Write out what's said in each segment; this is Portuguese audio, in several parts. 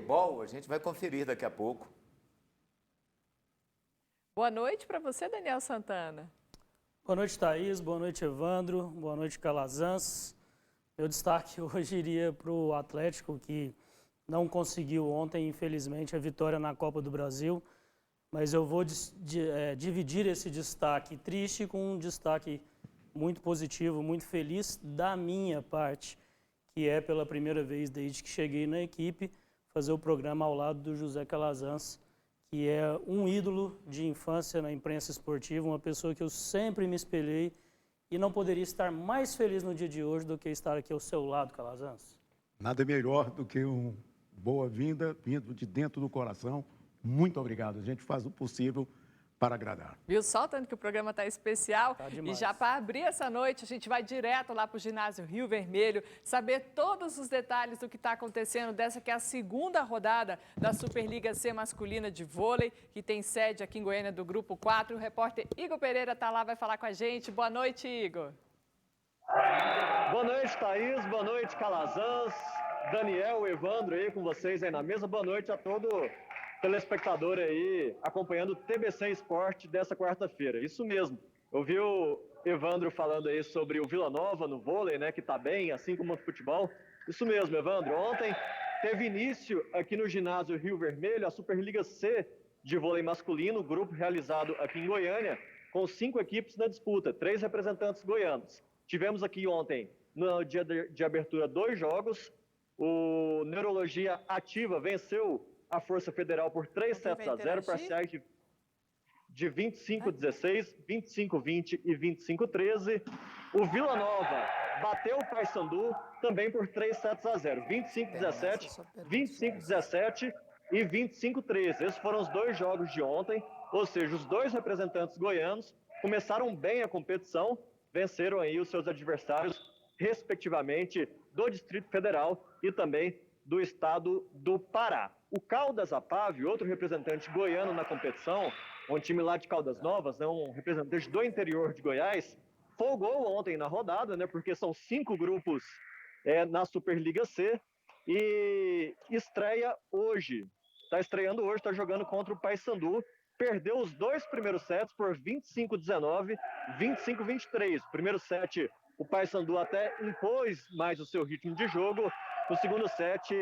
voleibol, a gente vai conferir daqui a pouco. Boa noite para você, Daniel Santana. Boa noite, Thaís. Boa noite, Evandro. Boa noite, Calazans. Meu destaque hoje iria para o Atlético, que não conseguiu ontem, infelizmente, a vitória na Copa do Brasil. Mas eu vou dividir esse destaque triste com um destaque muito positivo, muito feliz da minha parte, que é pela primeira vez desde que cheguei na equipe, fazer o programa ao lado do José Calazans, que é um ídolo de infância na imprensa esportiva, uma pessoa que eu sempre me espelhei e não poderia estar mais feliz no dia de hoje do que estar aqui ao seu lado, Calazans. Nada melhor do que uma boa-vinda, vindo de dentro do coração. Muito obrigado. A gente faz o possível para agradar. Viu só tanto que o programa está especial? Tá E demais. já para abrir essa noite, a gente vai direto lá para o ginásio Rio Vermelho, saber todos os detalhes do que está acontecendo dessa que é a segunda rodada da Superliga C masculina de vôlei, que tem sede aqui em Goiânia do Grupo 4. O repórter Igor Pereira está lá, vai falar com a gente. Boa noite, Igor. Boa noite, Thaís. Boa noite, Calazans, Daniel, Evandro aí com vocês aí na mesa. Boa noite a todo telespectador aí acompanhando o TBC Esporte dessa quarta-feira. Isso mesmo. Eu vi o Evandro falando aí sobre o Vila Nova no vôlei, né, que tá bem, assim como no futebol. Isso mesmo, Evandro. Ontem teve início aqui no ginásio Rio Vermelho a Superliga C de vôlei masculino, grupo realizado aqui em Goiânia, com 5 equipes na disputa, 3 representantes goianos. Tivemos aqui ontem, no dia de abertura, 2 jogos. O Neurologia Ativa venceu a Força Federal por 3-0, parciais de 25-16, 25-20 e 25-13. O Vila Nova bateu o Paysandu também por 3-0, 25-17, 25-17 e 25-13. Esses foram os 2 jogos de ontem, ou seja, os 2 representantes goianos começaram bem a competição, venceram aí os seus adversários, respectivamente, do Distrito Federal e também do estado do Pará. O Caldas Apave, outro representante goiano na competição, um time lá de Caldas Novas, né, um representante do interior de Goiás, folgou ontem na rodada, né, porque são 5 grupos na Superliga C e estreia hoje. Está estreando hoje, está jogando contra o Paysandu. Perdeu os 2 primeiros sets por 25-19, 25-23. Primeiro set, o Paysandu até impôs mais o seu ritmo de jogo. No segundo set,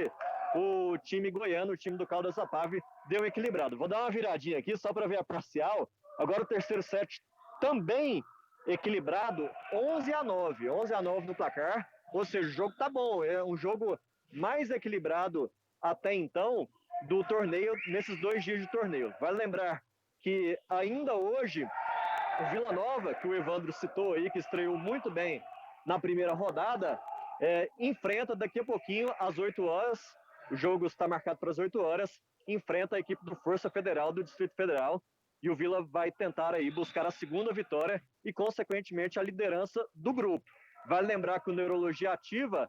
o time goiano, o time do Caldas Apave, deu equilibrado. Vou dar uma viradinha aqui só para ver a parcial. Agora o terceiro set também equilibrado, 11-9. 11-9 no placar. Ou seja, o jogo tá bom. É um jogo mais equilibrado até então do torneio, nesses 2 dias de torneio. Vale lembrar que ainda hoje, o Vila Nova, que o Evandro citou aí, que estreou muito bem na primeira rodada, enfrenta daqui a pouquinho, às 8 horas, o jogo está marcado para as 8 horas, enfrenta a equipe do Força Federal, do Distrito Federal, e o Vila vai tentar aí buscar a segunda vitória e, consequentemente, a liderança do grupo. Vale lembrar que o Neurologia Ativa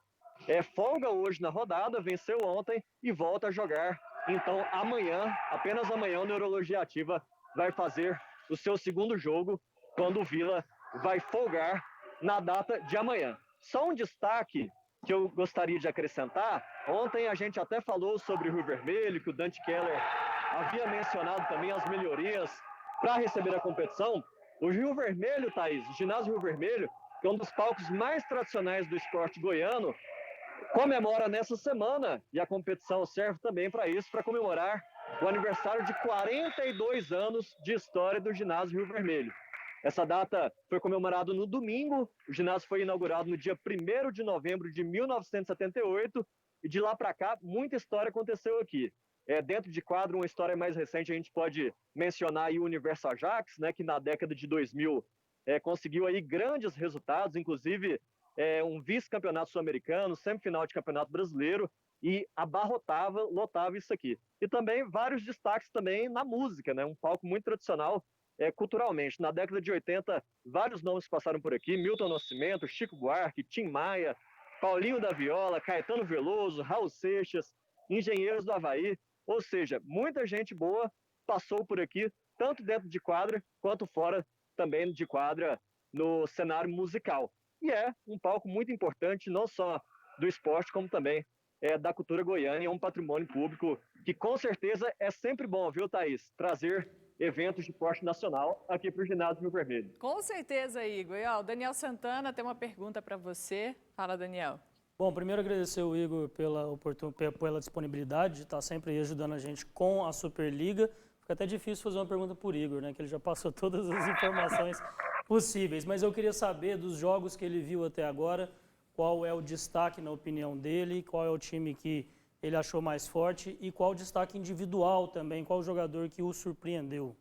folga hoje na rodada, venceu ontem e volta a jogar. Então, amanhã, apenas amanhã, o Neurologia Ativa vai fazer o seu segundo jogo, quando o Vila vai folgar na data de amanhã. Só um destaque que eu gostaria de acrescentar: ontem a gente até falou sobre o Rio Vermelho, que o Dante Keller havia mencionado também as melhorias para receber a competição. O Rio Vermelho, Thaís, o ginásio Rio Vermelho, que é um dos palcos mais tradicionais do esporte goiano, comemora nessa semana, e a competição serve também para isso, para comemorar o aniversário de 42 anos de história do ginásio Rio Vermelho. Essa data foi comemorada no domingo, o ginásio foi inaugurado no dia 1º de novembro de 1978, e de lá para cá, muita história aconteceu aqui. Dentro de quadro, uma história mais recente, a gente pode mencionar aí o Universo Ajax, né, que na década de 2000 conseguiu aí grandes resultados, inclusive um vice-campeonato sul-americano, semifinal de campeonato brasileiro, e abarrotava, lotava isso aqui. E também vários destaques também na música, né, um palco muito tradicional culturalmente. Na década de 80, vários nomes passaram por aqui: Milton Nascimento, Chico Buarque, Tim Maia, Paulinho da Viola, Caetano Veloso, Raul Seixas, Engenheiros do Havaí. Ou seja, muita gente boa passou por aqui, tanto dentro de quadra quanto fora também de quadra no cenário musical. E é um palco muito importante, não só do esporte, como também da cultura goiana e é um patrimônio público que com certeza é sempre bom, viu, Thaís? Trazer eventos de porte nacional aqui para o Ginásio Rio Vermelho. Com certeza, Igor. E, ó, o Daniel Santana tem uma pergunta para você. Fala, Daniel. Bom, primeiro agradecer o Igor pela disponibilidade de estar sempre aí ajudando a gente com a Superliga. Fica até difícil fazer uma pergunta por Igor, né? Que ele já passou todas as informações possíveis. Mas eu queria saber dos jogos que ele viu até agora, qual é o destaque na opinião dele, qual é o time que ele achou mais forte e qual o destaque individual também, qual o jogador que o surpreendeu.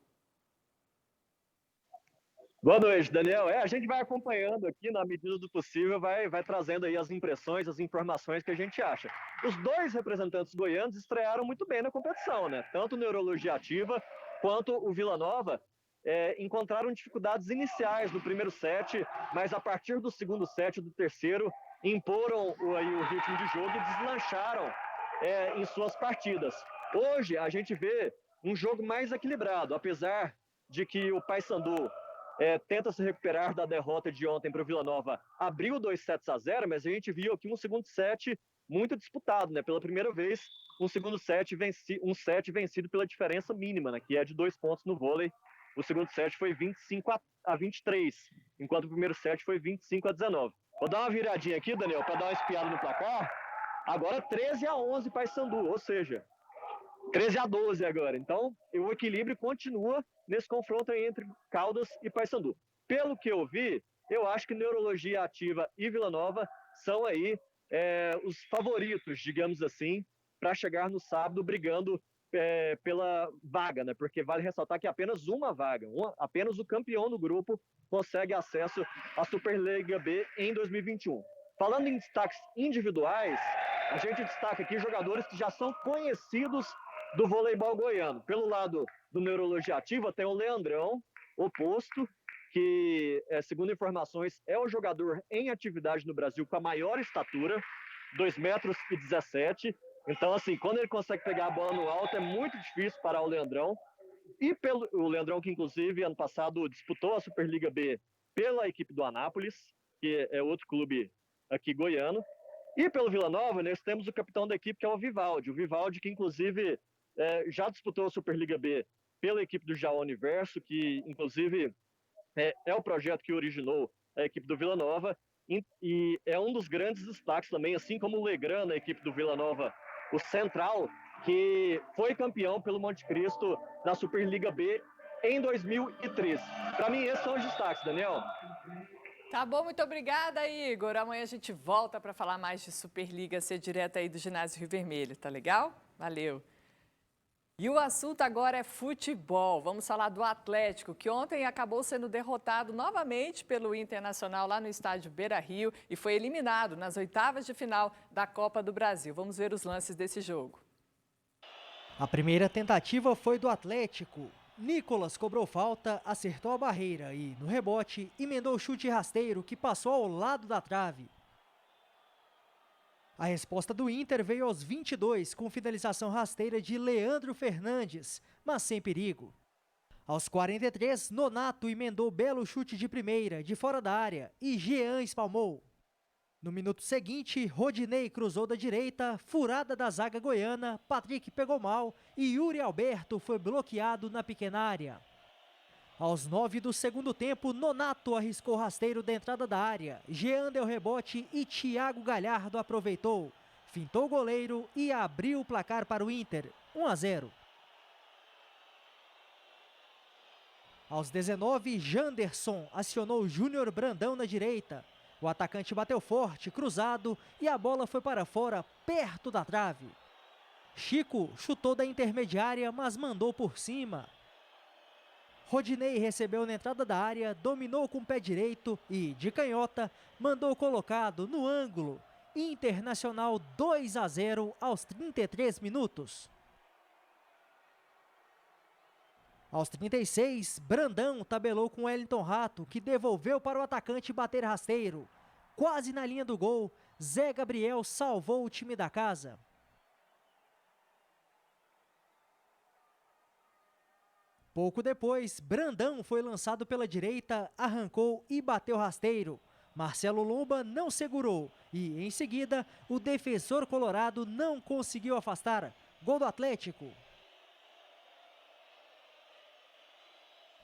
Boa noite, Daniel. A gente vai acompanhando aqui, na medida do possível, vai trazendo aí as impressões, as informações que a gente acha. Os dois representantes goianos estrearam muito bem na competição, né? Tanto o Neurologia Ativa quanto o Vila Nova encontraram dificuldades iniciais no primeiro set, mas a partir do segundo set e do terceiro, imporam aí o ritmo de jogo e deslancharam em suas partidas. Hoje, a gente vê um jogo mais equilibrado, apesar de que o Paysandu tenta se recuperar da derrota de ontem para o Vila Nova. Abriu 2-0, mas a gente viu aqui um segundo set muito disputado, né? Pela primeira vez, um segundo set, um set vencido pela diferença mínima, né? Que é de 2 pontos no vôlei. O segundo set foi 25-23, enquanto o primeiro set foi 25-19. Vou dar uma viradinha aqui, Daniel, para dar uma espiada no placar. Agora 13-11 Paysandu, ou seja, 13-12 agora. Então, o equilíbrio continua nesse confronto aí entre Caldas e Paysandu. Pelo que eu vi, eu acho que Neurologia Ativa e Vila Nova são aí os favoritos, digamos assim, para chegar no sábado brigando pela vaga, né? Porque vale ressaltar que apenas uma vaga, apenas o campeão do grupo consegue acesso à Superliga B em 2021. Falando em destaques individuais, a gente destaca aqui jogadores que já são conhecidos do voleibol goiano. Pelo lado do Neurologia Ativa tem o Leandrão, oposto, que, segundo informações, é o jogador em atividade no Brasil com a maior estatura, 2,17 m. Então, assim, quando ele consegue pegar a bola no alto, é muito difícil parar o Leandrão. E o Leandrão, que inclusive ano passado disputou a Superliga B pela equipe do Anápolis, que é outro clube aqui goiano. E pelo Vila Nova, nós temos o capitão da equipe, que é o Vivaldi. O Vivaldi, que inclusive já disputou a Superliga B pela equipe do Jaú Universo, que inclusive é o projeto que originou a equipe do Vila Nova. E é um dos grandes destaques também, assim como o Legrand, na equipe do Vila Nova, o central, que foi campeão pelo Monte Cristo na Superliga B em 2013. Para mim, esses são os destaques, Daniel. Tá bom, muito obrigada, Igor. Amanhã a gente volta para falar mais de Superliga C direto aí do Ginásio Rio Vermelho, tá legal? Valeu. E o assunto agora é futebol. Vamos falar do Atlético, que ontem acabou sendo derrotado novamente pelo Internacional lá no estádio Beira-Rio e foi eliminado nas oitavas de final da Copa do Brasil. Vamos ver os lances desse jogo. A primeira tentativa foi do Atlético. Nicolas cobrou falta, acertou a barreira e, no rebote, emendou o chute rasteiro que passou ao lado da trave. A resposta do Inter veio aos 22, com finalização rasteira de Leandro Fernandes, mas sem perigo. Aos 43, Nonato emendou belo chute de primeira, de fora da área, e Jean espalmou. No minuto seguinte, Rodinei cruzou da direita, furada da zaga goiana, Patrick pegou mal e Yuri Alberto foi bloqueado na pequena área. Aos 9 do segundo tempo, Nonato arriscou rasteiro da entrada da área, Jean deu rebote e Thiago Galhardo aproveitou. Fintou o goleiro e abriu o placar para o Inter, 1-0. Aos 19, Janderson acionou Júnior Brandão na direita. O atacante bateu forte, cruzado, e a bola foi para fora, perto da trave. Chico chutou da intermediária, mas mandou por cima. Rodinei recebeu na entrada da área, dominou com o pé direito e, de canhota, mandou colocado no ângulo. Internacional 2-0 aos 33 minutos. Aos 36, Brandão tabelou com Wellington Rato, que devolveu para o atacante bater rasteiro. Quase na linha do gol, Zé Gabriel salvou o time da casa. Pouco depois, Brandão foi lançado pela direita, arrancou e bateu rasteiro. Marcelo Lomba não segurou e, em seguida, o defensor colorado não conseguiu afastar. Gol do Atlético.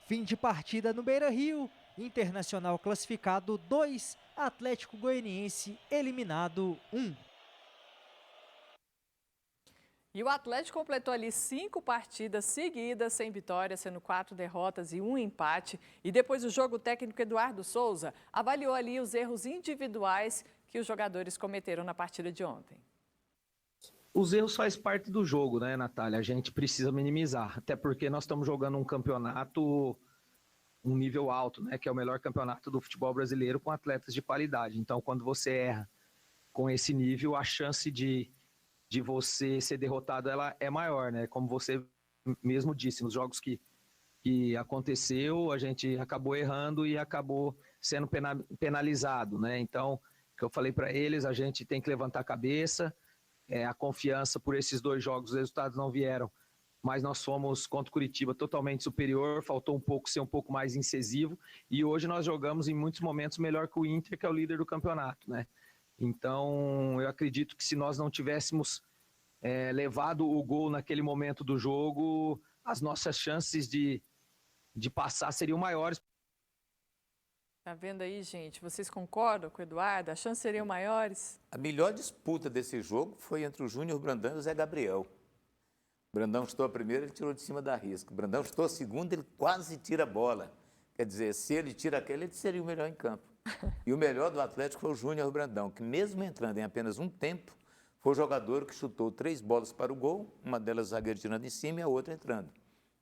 Fim de partida no Beira-Rio. Internacional classificado 2, Atlético Goianiense eliminado 1. E o Atlético completou ali 5 partidas seguidas sem vitória, sendo 4 derrotas e 1 empate. E depois do jogo, o técnico Eduardo Souza avaliou ali os erros individuais que os jogadores cometeram na partida de ontem. Os erros fazem parte do jogo, né, Natália? A gente precisa minimizar, até porque nós estamos jogando um campeonato, um nível alto, né, que é o melhor campeonato do futebol brasileiro com atletas de qualidade. Então, quando você erra com esse nível, a chance de você ser derrotado ela é maior, né? Como você mesmo disse, nos jogos que aconteceu, a gente acabou errando e acabou sendo penalizado, né? Então, o que eu falei para eles, a gente tem que levantar a cabeça, a confiança por esses 2 jogos, os resultados não vieram, mas nós fomos contra o Curitiba totalmente superior, faltou um pouco ser um pouco mais incisivo, e hoje nós jogamos em muitos momentos melhor que o Inter, que é o líder do campeonato, né? Então, eu acredito que se nós não tivéssemos levado o gol naquele momento do jogo, as nossas chances de passar seriam maiores. Tá vendo aí, gente? Vocês concordam com o Eduardo? As chances seriam maiores? A melhor disputa desse jogo foi entre o Júnior Brandão e o Zé Gabriel. O Brandão chutou a primeira, ele tirou de cima da risca. O Brandão chutou a segunda, ele quase tira a bola. Quer dizer, se ele tira aquele, ele seria o melhor em campo. E o melhor do Atlético foi o Júnior Brandão, que mesmo entrando em apenas um tempo, foi o jogador que chutou 3 bolas para o gol, uma delas o zagueiro tirando em cima e a outra entrando.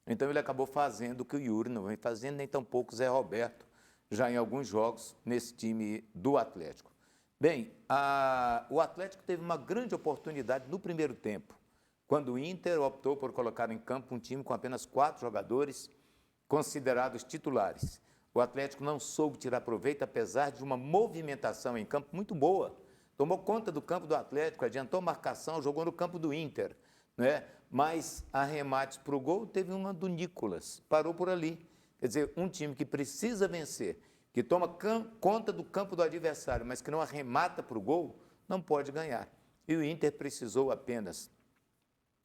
Então ele acabou fazendo o que o Yuri não vem fazendo, nem tampouco o Zé Roberto, já em alguns jogos nesse time do Atlético. Bem, o Atlético teve uma grande oportunidade no primeiro tempo, quando o Inter optou por colocar em campo um time com apenas 4 jogadores considerados titulares. O Atlético não soube tirar proveito, apesar de uma movimentação em campo muito boa. Tomou conta do campo do Atlético, adiantou marcação, jogou no campo do Inter, né? Mas arremates para o gol, teve uma do Nicolas, parou por ali. Quer dizer, um time que precisa vencer, que toma conta do campo do adversário, mas que não arremata para o gol, não pode ganhar. E o Inter precisou apenas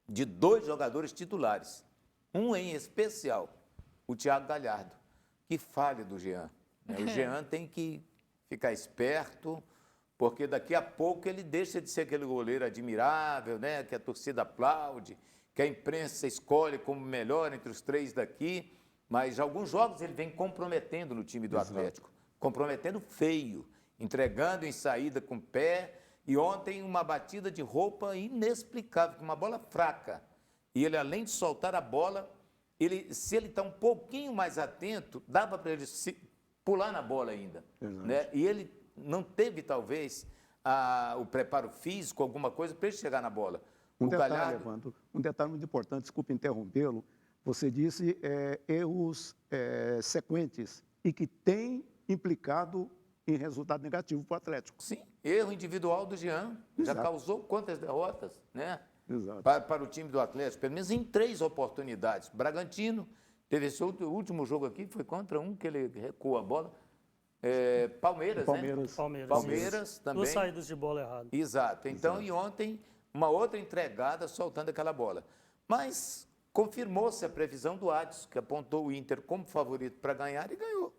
de 2 jogadores titulares, um em especial, o Thiago Galhardo. Que falha do Jean. Né? O Jean tem que ficar esperto, porque daqui a pouco ele deixa de ser aquele goleiro admirável, né? Que a torcida aplaude, que a imprensa escolhe como melhor entre os 3 daqui, mas alguns jogos ele vem comprometendo no time do Atlético, comprometendo feio, entregando em saída com o pé, e ontem uma batida de roupa inexplicável, com uma bola fraca. E ele, além de soltar a bola, se ele está um pouquinho mais atento, dava para ele pular na bola ainda. Né? E ele não teve, talvez, o preparo físico, alguma coisa, para ele chegar na bola. Um detalhe, Evandro, um detalhe muito importante, desculpe interrompê-lo, você disse erros sequentes e que tem implicado em resultado negativo para o Atlético. Sim, erro individual do Jean, já causou quantas derrotas, né? Para o time do Atlético, pelo menos em 3 oportunidades. Bragantino, teve esse último jogo aqui, foi contra um que ele recuou a bola. Palmeiras, né? Palmeiras também. 2 saídas de bola erradas. Exato. Então, e ontem, uma outra entregada soltando aquela bola. Mas confirmou-se a previsão do Adson, que apontou o Inter como favorito para ganhar e ganhou.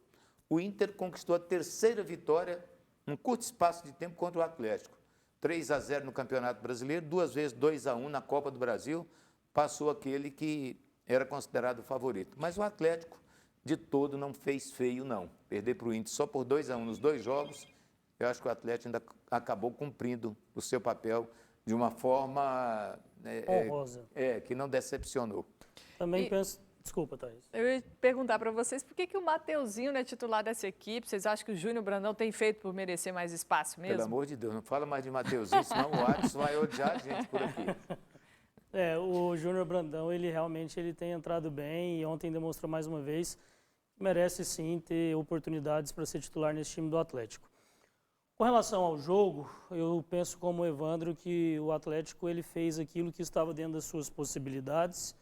O Inter conquistou a 3ª vitória num curto espaço de tempo contra o Atlético. 3-0 no Campeonato Brasileiro, 2 vezes 2-1 na Copa do Brasil, passou aquele que era considerado o favorito. Mas o Atlético, de todo, não fez feio, não. Perder para o Inter só por 2-1 nos 2 jogos, eu acho que o Atlético ainda acabou cumprindo o seu papel de uma forma honrosa. Que não decepcionou. Também penso... Desculpa, Thaís. Eu ia perguntar para vocês por que o Mateuzinho não é titular dessa equipe. Vocês acham que o Júnior Brandão tem feito por merecer mais espaço mesmo? Pelo amor de Deus, não fala mais de Mateuzinho, senão o Adson vai odiar a gente por aqui. O Júnior Brandão, ele realmente tem entrado bem e ontem demonstrou mais uma vez que merece sim ter oportunidades para ser titular nesse time do Atlético. Com relação ao jogo, eu penso como o Evandro que o Atlético ele fez aquilo que estava dentro das suas possibilidades.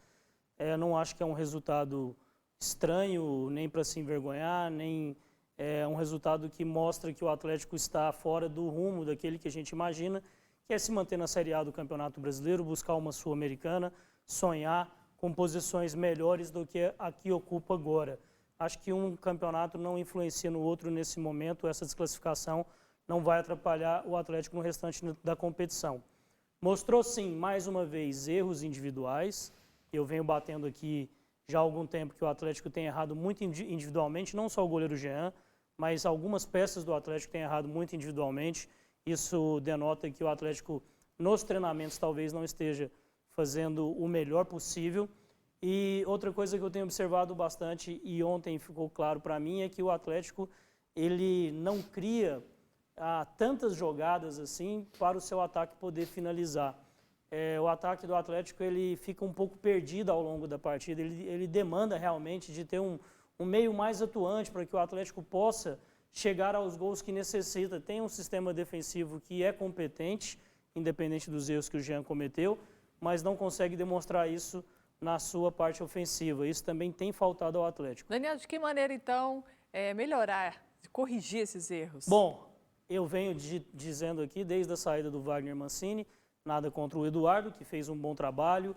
Não acho que é um resultado estranho, nem para se envergonhar, nem É um resultado que mostra que o Atlético está fora do rumo daquele que a gente imagina, que é se manter na Série A do Campeonato Brasileiro, buscar uma Sul-Americana, sonhar com posições melhores do que a que ocupa agora. Acho que um campeonato não influencia no outro nesse momento, essa desclassificação não vai atrapalhar o Atlético no restante da competição. Mostrou sim, mais uma vez, erros individuais. Eu venho batendo aqui já há algum tempo que o Atlético tem errado muito individualmente, não só o goleiro Jean, mas algumas peças do Atlético têm errado muito individualmente. Isso denota que o Atlético, nos treinamentos, talvez não esteja fazendo o melhor possível. E outra coisa que eu tenho observado bastante, e ontem ficou claro para mim, é que o Atlético ele não cria tantas jogadas assim para o seu ataque poder finalizar. O ataque do Atlético ele fica um pouco perdido ao longo da partida, ele demanda realmente de ter um meio mais atuante para que o Atlético possa chegar aos gols que necessita. Tem um sistema defensivo que é competente, independente dos erros que o Jean cometeu, mas não consegue demonstrar isso na sua parte ofensiva. Isso também tem faltado ao Atlético. Daniel, de que maneira, então, melhorar, corrigir esses erros? Bom, eu venho dizendo aqui, desde a saída do Wagner Mancini, nada contra o Eduardo, que fez um bom trabalho,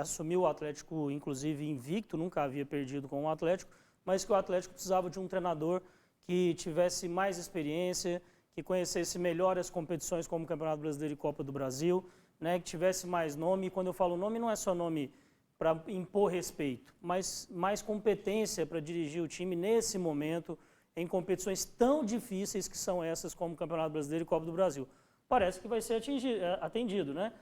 assumiu o Atlético, inclusive, invicto, nunca havia perdido com o Atlético, mas que o Atlético precisava de um treinador que tivesse mais experiência, que conhecesse melhor as competições como o Campeonato Brasileiro e Copa do Brasil, né, que tivesse mais nome. E quando eu falo nome, não é só nome para impor respeito, mas mais competência para dirigir o time nesse momento, em competições tão difíceis que são essas como o Campeonato Brasileiro e Copa do Brasil. Parece que vai ser atendido, né?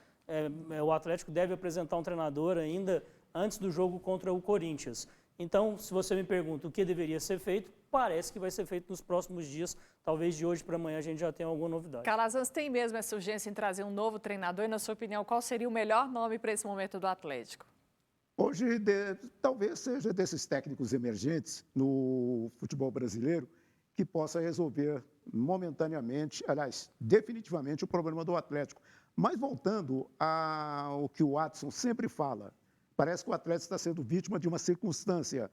O Atlético deve apresentar um treinador ainda antes do jogo contra o Corinthians. Então, se você me pergunta o que deveria ser feito, parece que vai ser feito nos próximos dias. Talvez de hoje para amanhã a gente já tenha alguma novidade. Calazans, tem mesmo essa urgência em trazer um novo treinador? E, na sua opinião, qual seria o melhor nome para esse momento do Atlético? Hoje, talvez seja desses técnicos emergentes no futebol brasileiro que possa resolver momentaneamente, aliás, definitivamente, o problema do Atlético. Mas voltando ao que o Watson sempre fala, parece que o Atlético está sendo vítima de uma circunstância.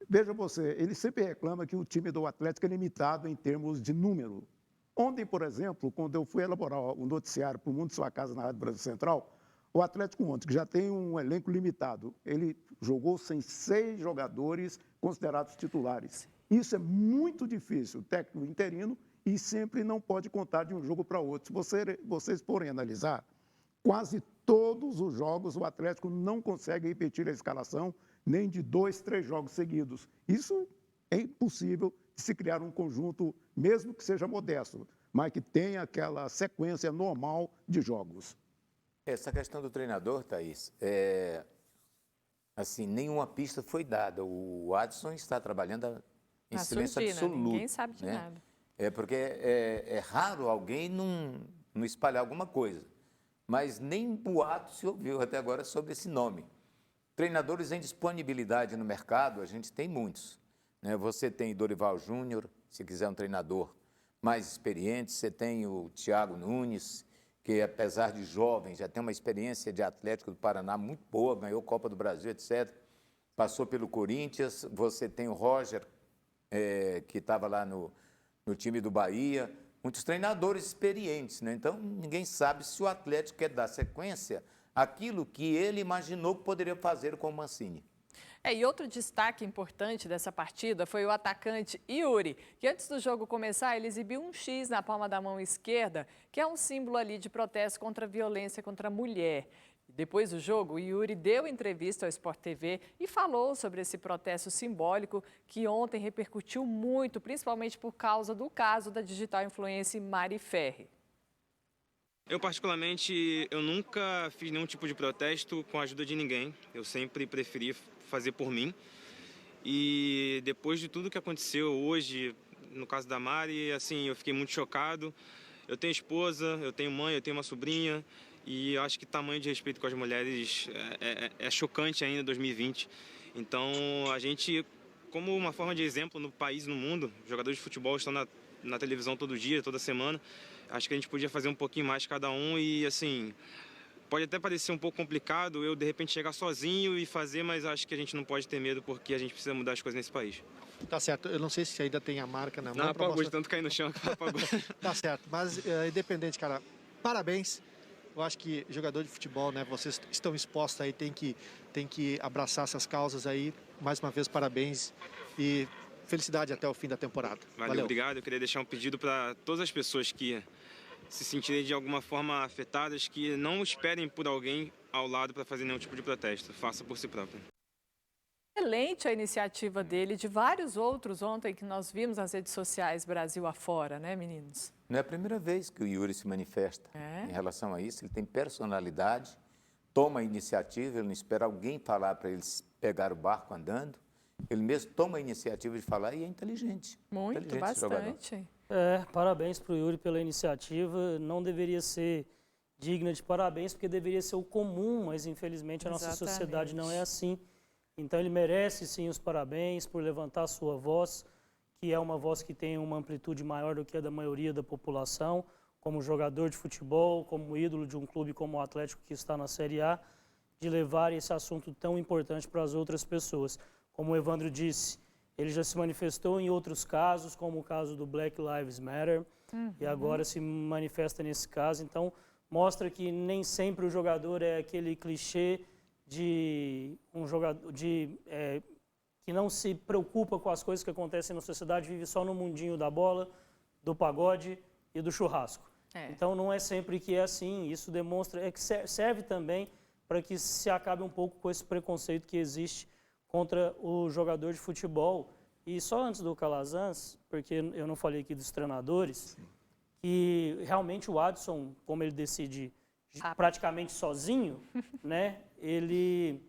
Veja você, ele sempre reclama que o time do Atlético é limitado em termos de número. Ontem, por exemplo, quando eu fui elaborar o noticiário para o Mundo de Sua Casa na Rádio Brasil Central, o Atlético ontem, que já tem um elenco limitado, ele jogou sem 6 jogadores considerados titulares. Isso é muito difícil, o técnico interino, e sempre não pode contar de um jogo para outro. Se vocês forem analisar, quase todos os jogos o Atlético não consegue repetir a escalação, nem de 2, 3 jogos seguidos. Isso é impossível de se criar um conjunto, mesmo que seja modesto, mas que tenha aquela sequência normal de jogos. Essa questão do treinador, Thaís, assim, nenhuma pista foi dada. O Adson está trabalhando em silêncio absoluto. Ninguém sabe de nada. Porque é raro alguém não espalhar alguma coisa. Mas nem boato se ouviu até agora sobre esse nome. Treinadores em disponibilidade no mercado, a gente tem muitos. Né? Você tem Dorival Júnior, se quiser um treinador mais experiente. Você tem o Thiago Nunes, que apesar de jovem, já tem uma experiência de Atlético do Paraná muito boa, ganhou Copa do Brasil, etc. Passou pelo Corinthians. Você tem o Roger, que estava lá no time do Bahia. Muitos treinadores experientes, né? Então, ninguém sabe se o Atlético quer dar sequência àquilo que ele imaginou que poderia fazer com o Mancini. E outro destaque importante dessa partida foi o atacante Yuri, que antes do jogo começar, ele exibiu um X na palma da mão esquerda, que é um símbolo ali de protesto contra a violência contra a mulher. Depois do jogo, o Yuri deu entrevista ao Sport TV e falou sobre esse protesto simbólico que ontem repercutiu muito, principalmente por causa do caso da digital influencer Mari Ferri. Eu, particularmente, eu nunca fiz nenhum tipo de protesto com a ajuda de ninguém. Eu sempre preferi fazer por mim. E depois de tudo que aconteceu hoje, no caso da Mari, assim, eu fiquei muito chocado. Eu tenho esposa, eu tenho mãe, eu tenho uma sobrinha. E eu acho que tamanho de respeito com as mulheres é chocante ainda em 2020. Então, a gente, como uma forma de exemplo no país e no mundo, jogadores de futebol estão na televisão todo dia, toda semana. Acho que a gente podia fazer um pouquinho mais cada um e, assim, pode até parecer um pouco complicado eu, de repente, chegar sozinho e fazer, mas acho que a gente não pode ter medo porque a gente precisa mudar as coisas nesse país. Tá certo, eu não sei se ainda tem a marca na mão. Não apagou, de tanto cair no chão que apagou. Tá certo, mas independente, cara, parabéns. Eu acho que jogador de futebol, né, vocês estão expostos aí, tem que abraçar essas causas aí. Mais uma vez, parabéns e felicidade até o fim da temporada. Valeu, obrigado. Eu queria deixar um pedido para todas as pessoas que se sentirem de alguma forma afetadas, que não esperem por alguém ao lado para fazer nenhum tipo de protesto. Faça por si próprio. Excelente a iniciativa dele, de vários outros ontem que nós vimos nas redes sociais Brasil afora, né, meninos? Não é a primeira vez que o Yuri se manifesta em relação a isso. Ele tem personalidade, toma a iniciativa, ele não espera alguém falar para ele pegar o barco andando. Ele mesmo toma a iniciativa de falar e é inteligente. Muito, inteligente bastante. Parabéns para o Yuri pela iniciativa. Não deveria ser digna de parabéns, porque deveria ser o comum, mas infelizmente a nossa sociedade não é assim. Então ele merece sim os parabéns por levantar a sua voz, que é uma voz que tem uma amplitude maior do que a da maioria da população, como jogador de futebol, como ídolo de um clube como o Atlético que está na Série A, de levar esse assunto tão importante para as outras pessoas. Como o Evandro disse, ele já se manifestou em outros casos, como o caso do Black Lives Matter, e agora se manifesta nesse caso. Então, mostra que nem sempre o jogador é aquele clichê de um jogador que não se preocupa com as coisas que acontecem na sociedade, vive só no mundinho da bola, do pagode e do churrasco. Então, não é sempre que é assim. Isso demonstra, que serve também para que se acabe um pouco com esse preconceito que existe contra o jogador de futebol. E só antes do Calazans, porque eu não falei aqui dos treinadores, que realmente o Adson, como ele decide praticamente sozinho, né, ele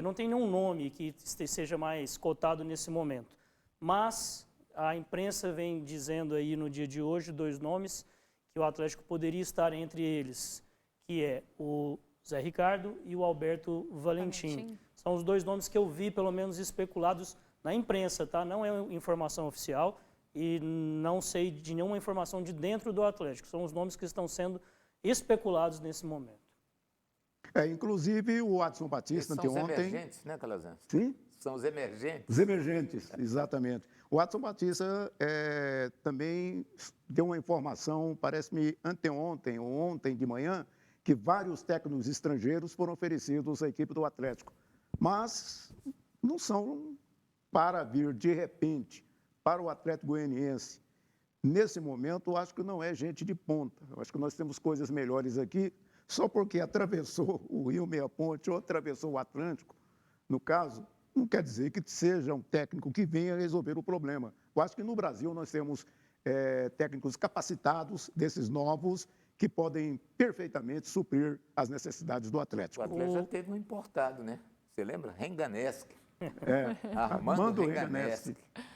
não tem nenhum nome que seja mais cotado nesse momento. Mas a imprensa vem dizendo aí no dia de hoje 2 nomes que o Atlético poderia estar entre eles, que é o Zé Ricardo e o Alberto Valentim. São os 2 nomes que eu vi, pelo menos, especulados na imprensa, tá? Não é informação oficial e não sei de nenhuma informação de dentro do Atlético. São os nomes que estão sendo especulados nesse momento. Inclusive o Adson Batista São anteontem... os emergentes, né, Calazans? Sim? São os emergentes. Os emergentes, exatamente. O Adson Batista também deu uma informação, parece-me anteontem ou ontem de manhã, que vários técnicos estrangeiros foram oferecidos à equipe do Atlético. Mas não são para vir de repente para o Atlético Goianiense. Nesse momento, eu acho que não é gente de ponta. Eu acho que nós temos coisas melhores aqui, só porque atravessou o Rio Meia Ponte ou atravessou o Atlântico, no caso, não quer dizer que seja um técnico que venha resolver o problema. Eu acho que no Brasil nós temos técnicos capacitados, desses novos, que podem perfeitamente suprir as necessidades do Atlético. O Atlético já teve um importado, né? Você lembra? Renganeschi. Armando Renganeschi.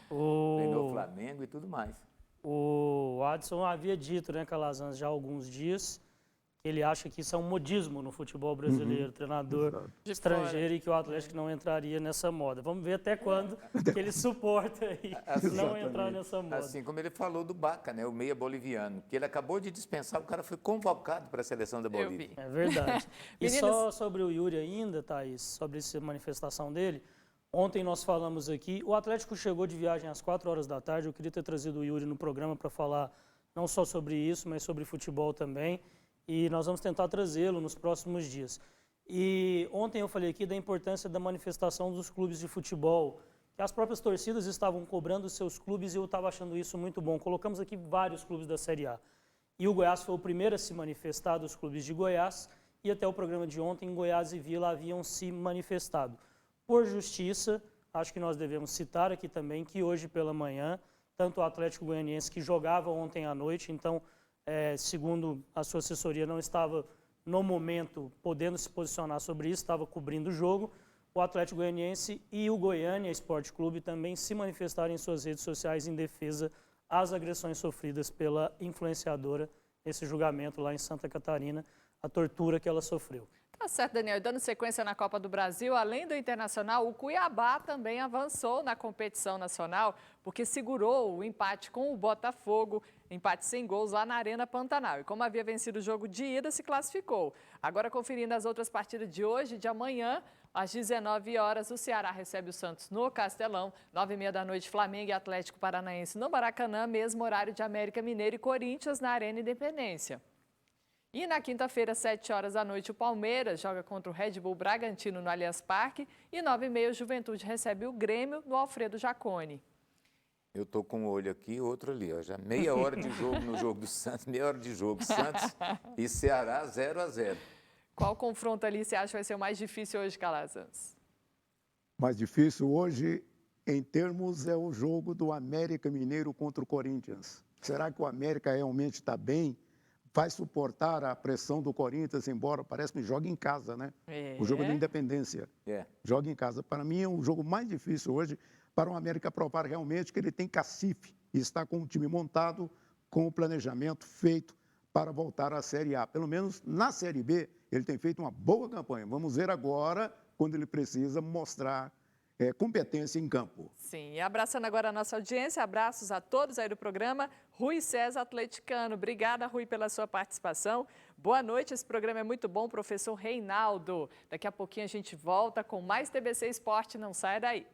Treinou o Flamengo e tudo mais. O Adson havia dito, né, Calazans, já há alguns dias, que ele acha que isso é um modismo no futebol brasileiro, treinador estrangeiro, e que o Atlético não entraria nessa moda. Vamos ver até quando que ele suporta aí não entrar nessa moda. Assim como ele falou do Baca, né, o meia boliviano, que ele acabou de dispensar, o cara foi convocado para a seleção da Bolívia. É verdade. E só sobre o Yuri ainda, Thaís, sobre essa manifestação dele, ontem nós falamos aqui, o Atlético chegou de viagem às 4 horas da tarde, eu queria ter trazido o Yuri no programa para falar não só sobre isso, mas sobre futebol também, e nós vamos tentar trazê-lo nos próximos dias. E ontem eu falei aqui da importância da manifestação dos clubes de futebol, que as próprias torcidas estavam cobrando os seus clubes e eu estava achando isso muito bom. Colocamos aqui vários clubes da Série A. E o Goiás foi o primeiro a se manifestar, dos clubes de Goiás, e até o programa de ontem, Goiás e Vila haviam se manifestado. Por justiça, acho que nós devemos citar aqui também que hoje pela manhã, tanto o Atlético Goianiense, que jogava ontem à noite, então, segundo a sua assessoria, não estava no momento podendo se posicionar sobre isso, estava cobrindo o jogo, o Atlético Goianiense e o Goiânia Esporte Clube também se manifestaram em suas redes sociais em defesa às agressões sofridas pela influenciadora nesse julgamento lá em Santa Catarina, a tortura que ela sofreu. Tá certo, Daniel. E dando sequência na Copa do Brasil, além do Internacional, o Cuiabá também avançou na competição nacional, porque segurou o empate com o Botafogo, empate sem gols lá na Arena Pantanal. E como havia vencido o jogo de ida, se classificou. Agora, conferindo as outras partidas de hoje e de amanhã, às 19 horas, o Ceará recebe o Santos no Castelão. 9h30 da noite, Flamengo e Atlético Paranaense no Maracanã, mesmo horário de América Mineiro e Corinthians na Arena Independência. E na quinta-feira, 7 horas da noite, o Palmeiras joga contra o Red Bull Bragantino no Allianz Parque. E 9h30, o Juventude recebe o Grêmio no Alfredo Jaconi. Eu estou com um olho aqui e outro ali. Ó. Já meia hora de jogo no jogo do Santos, meia hora de jogo. Santos e Ceará 0-0. Qual confronto ali você acha que vai ser o mais difícil hoje, Calazans? Mais difícil hoje, em termos, é o jogo do América Mineiro contra o Corinthians. Será que o América realmente está bem? Vai suportar a pressão do Corinthians, embora parece que joga em casa, né? O jogo da Independência. Joga em casa. Para mim, é o jogo mais difícil hoje para o América provar realmente que ele tem cacife e está com o time montado, com o planejamento feito para voltar à Série A. Pelo menos na Série B, ele tem feito uma boa campanha. Vamos ver agora, quando ele precisa mostrar competência em campo. Sim, e abraçando agora a nossa audiência, abraços a todos aí do programa. Rui César, atleticano. Obrigada, Rui, pela sua participação. Boa noite, esse programa é muito bom, professor Reinaldo. Daqui a pouquinho a gente volta com mais TBC Esporte, não saia daí.